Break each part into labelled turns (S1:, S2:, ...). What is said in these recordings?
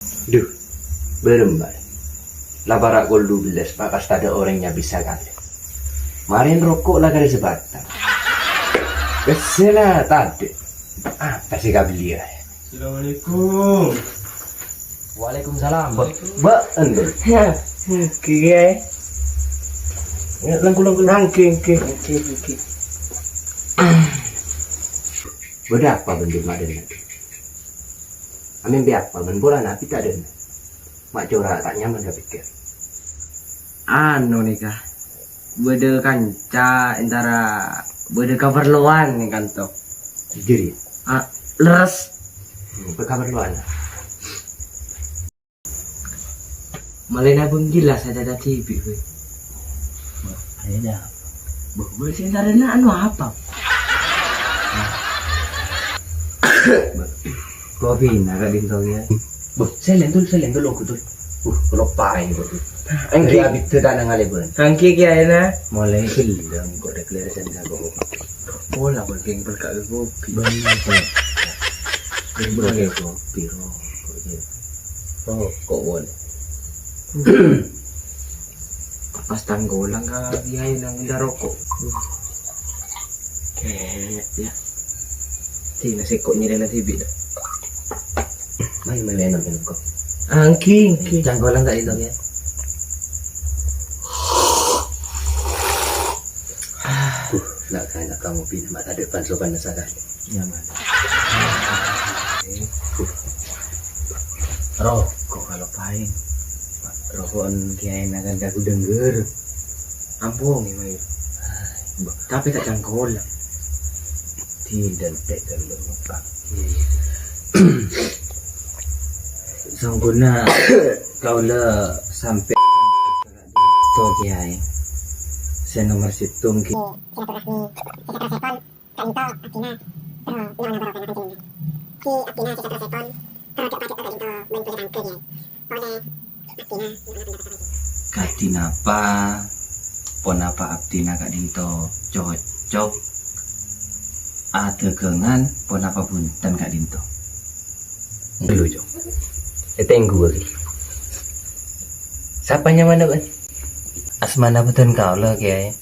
S1: Duh, berembar. Labarak gol 12, Pak, pasti ada orangnya bisa kali. Marin rokok lah kali sebatang. Kesela tadi. Apa sih kau beli ya?
S2: Assalamualaikum.
S1: Waalaikumsalam. Mbak, endul.
S2: Ya, kiai.
S1: Langku.
S2: Nangking.
S1: Berapa bentuk maden? Amin biapa benbola napi tak ada. Mak corak tak nyaman dah pikir.
S2: Anu nikah. Beda kanca antara beda keperluan nih kanto.
S1: Jadi,
S2: Leres.
S1: berkabar lu anak.
S2: Malena pun jelas ada TV. Ada. Boleh sih antara anu apa?
S1: Kopi nak kat dintong ya. Saya lentul aku tu. Kalau pain kau tu. Angki abis tu tak nak ngalih pun.
S2: Angki kiai na.
S1: Mulai hilang kau deklarasi aku.
S2: Bola bergeng berkat kopi.
S1: Banyak pun. Berbagai kopi kok boleh.
S2: Pas tanggolang ka kiai nang rokok. Ket ya. Tina sekok ni na TV dah.
S1: Mai melena kau.
S2: Angki.
S1: Janggolan tak itu ya. Nak kena kamu pindah mak tak ada pan sopan nasakan.
S2: Nyaman.
S1: Rokok kalau pain.
S2: Rokokan kiai nagan aku denger. Ampun ni mai. Tapi tak jangkol.
S1: Tidak tekan bermuka.
S2: Sangguna kau le sampai to kiai. Saya nomor situng ki. Katinapa ponapa abdina kak dinto cocok adegengan ponapa punten kak dinto.
S1: Dulu jom. Tenggu lagi. Siapanya mana kan?
S2: Asmana betul kau lah kiai.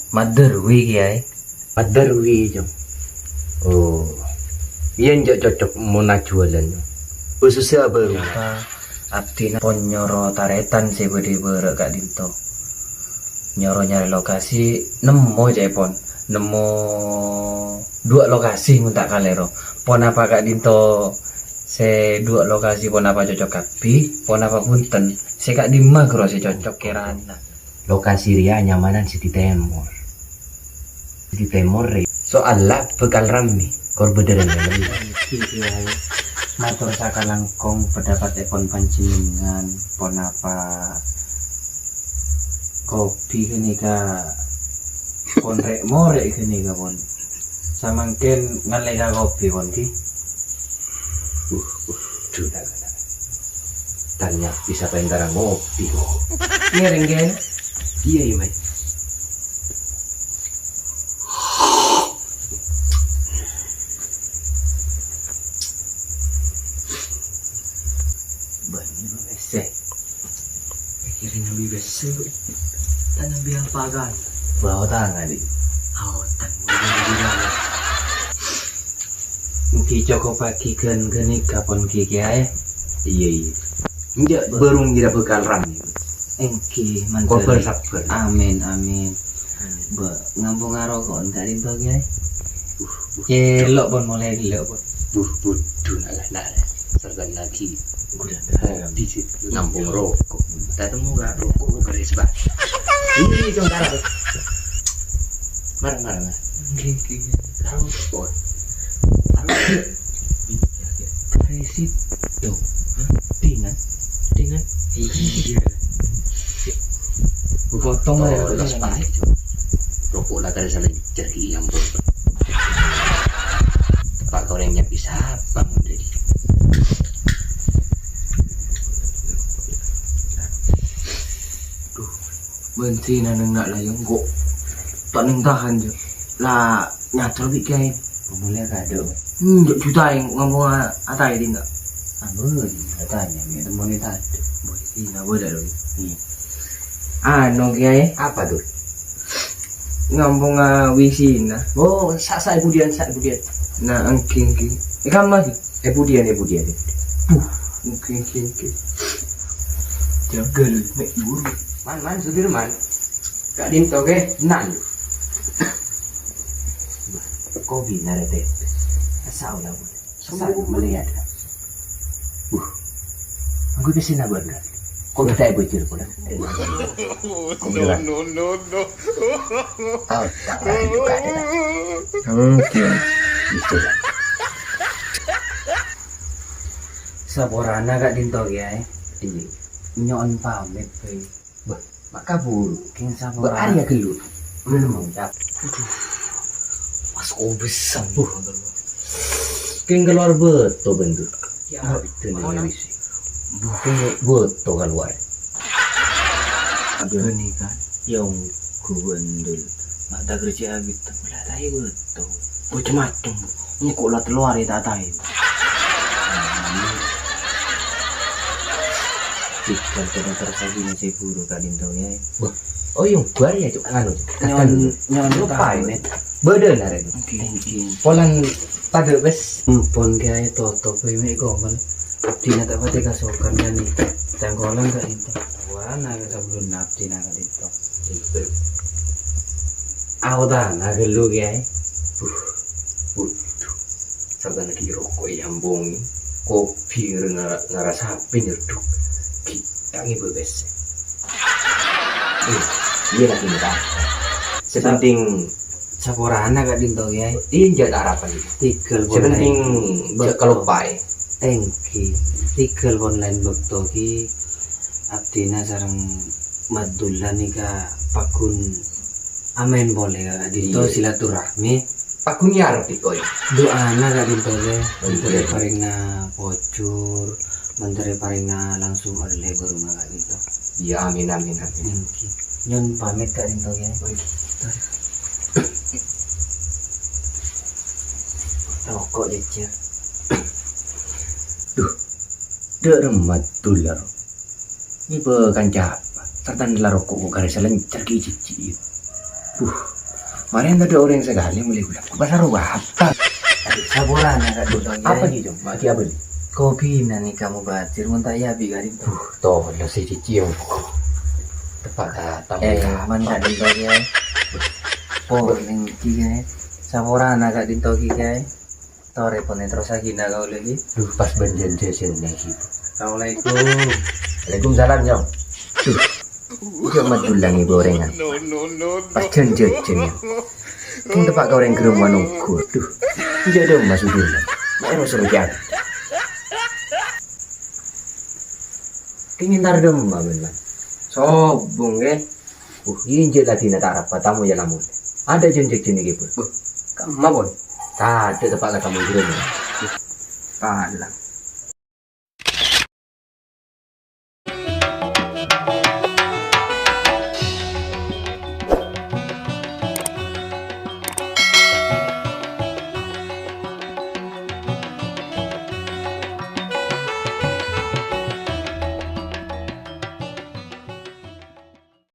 S2: Maderwi kiai.
S1: Padarwi jom. Oh. Iya cocok mau nak jualan. Khususnya apa?
S2: Abdina pon nyoro taretan sih beri berek kak dinto. Nyoro nyari lokasi nemu aja pon. Nemu 2 lokasi minta kalero. Pon apa kak dinto se 2 lokasi pon apa cocok kapi, pon apa punten. Se kak Dima kro se cocok kirana.
S1: Lokasi ria nyamanan Siti Temur. Siti Temur soalnya bekal rame korbederan
S2: Kiai. Matur sakalangkong pendapat epon panjenengan pon apa kopi kene ka pon rek morek kene ka pon. Samangken ngalega kopi pon ki.
S1: Sudah. Tanya bisa pengen ngopi.
S2: Ngiring gen.
S1: Iya mai.
S2: Banyak bese. Kira nabi bese. Tanah biang pagan.
S1: Bawa tangan di.
S2: Awatan mulai. Mungkin Joko pagi kan geni kapon kiai.
S1: Iya. Enggak berung tidak bekal rame.
S2: Engki
S1: Koper
S2: mantap.
S1: sabar.
S2: Amin. Ba ngambung ngarokok enggak dinto kiai. Elok pon mulai elok pon.
S1: Budu nak. Sergan lagi. Udah di situ ngambung rokok. Tak temu gak rokok keris bah. Ini jom darah. Marah.
S2: Engki.
S1: Rokok.
S2: Krisit tuh. Dengan. Iya. Potong aja
S1: Lepas pahit. Rokok lah kada salah jari yang bor. Pak gorengnya bisa bang jadi.
S2: Benci naneng nak lah yang gok tak neng tahan je lah nyata lebih kayak
S1: Mulai kado.
S2: juta yang ngomong atai di enggak Ambon, katanya nih temen itu ada. Iya, boleh loh. Anu kiai,
S1: Apa tuh?
S2: ngambung wisina.
S1: Oh, sak budian.
S2: Nah, angking. Ikan lagi.
S1: Budian.
S2: Angking. Jaga lu, mek buru.
S1: Man, Sudirman. Kak Dinto ke, nan. Kau bina rete. Asal lah. Asal melihat. Aku bisa nabur kan. Kau tak bocor pula. No. Oh, tak lagi juga ada.
S2: Oke.
S1: Itu lah.
S2: Saborana kak dinto kiai.
S1: Iya.
S2: Nyon pamit pe.
S1: Maka buru.
S2: King saborana.
S1: Berarya gelut. Belum mengucap.
S2: Mas besar.
S1: King keluar betul bentuk. Ya, itu nih. King betul keluar.
S2: Ada nih kan. Yang gubendul. Mata kerja abis mulai tahu betul. Macam-macam. Ini kok lah keluar ya tak tahu. Jika kita tersagi nasi buru kak dinto ya.
S1: Oh yung buari ya cuk anu.
S2: Nyon
S1: lupa ini. Beda lah itu.
S2: Mungkin.
S1: Polan pada wes
S2: Empon kiai toto pe mek gomen. Dina tak pati kasokan kan nih. Tanggolan kak dinto. Wana sebelum nafsi nak kak dinto. Aku dah nak gelu kiai.
S1: Saban lagi rokok yang bongi. Kopi ngerasa api nyerduk. Kita ini bebas. Iya lagi minta. Sepenting
S2: Saporana kak dinto kiai.
S1: injak harapan itu.
S2: Tikel
S1: Sepenting kalau pai.
S2: Tengki. Tikel online dokter ki. Abdina sarang madulan nih kak pakun. Amin boleh kak dinto
S1: Iya.
S2: silaturahmi.
S1: Pakunya arep koy.
S2: Doa anak kak dinto kiai. Menteri
S1: Iya.
S2: paringna pocur. Menteri paringna langsung oleh guru kak dinto.
S1: Ya amin.
S2: Tengki. Nyon pamit kak dinto kiai. Rokok jejer.
S1: Dek remat tular. Ini bukan apa. Serta nila rokok kok karena selencar ke cici. Kemarin ada orang sekali mulai bilang, pasar apa?
S2: Saporana kak dinto kiai.
S1: Apa gitu? Mati apa nih?
S2: Kopi nani kamu batir muntah ya bi kak dinto.
S1: Toh, lo si cici yang tepat kata
S2: Man kak dinto kiai. Por nengki kiai. Saporana kak dinto kiai. Tore pone terus agina kau lagi.
S1: pas banjian sesen gitu.
S2: Assalamualaikum.
S1: Waalaikumsalam nyong. Cuma tulang ibu orengan. Pas janjian ya. Kau tempat kau orang gerung manungku. Tidak ada masuk dulu. Mau suruh jalan. Kingin tar dem man.
S2: Sobong ke.
S1: Ini je lagi nak tarap tamu ya namun. Ada jenjek jenis gitu.
S2: Kamu mabon.
S1: Tak ada tempat kamu gerung.
S2: Palang.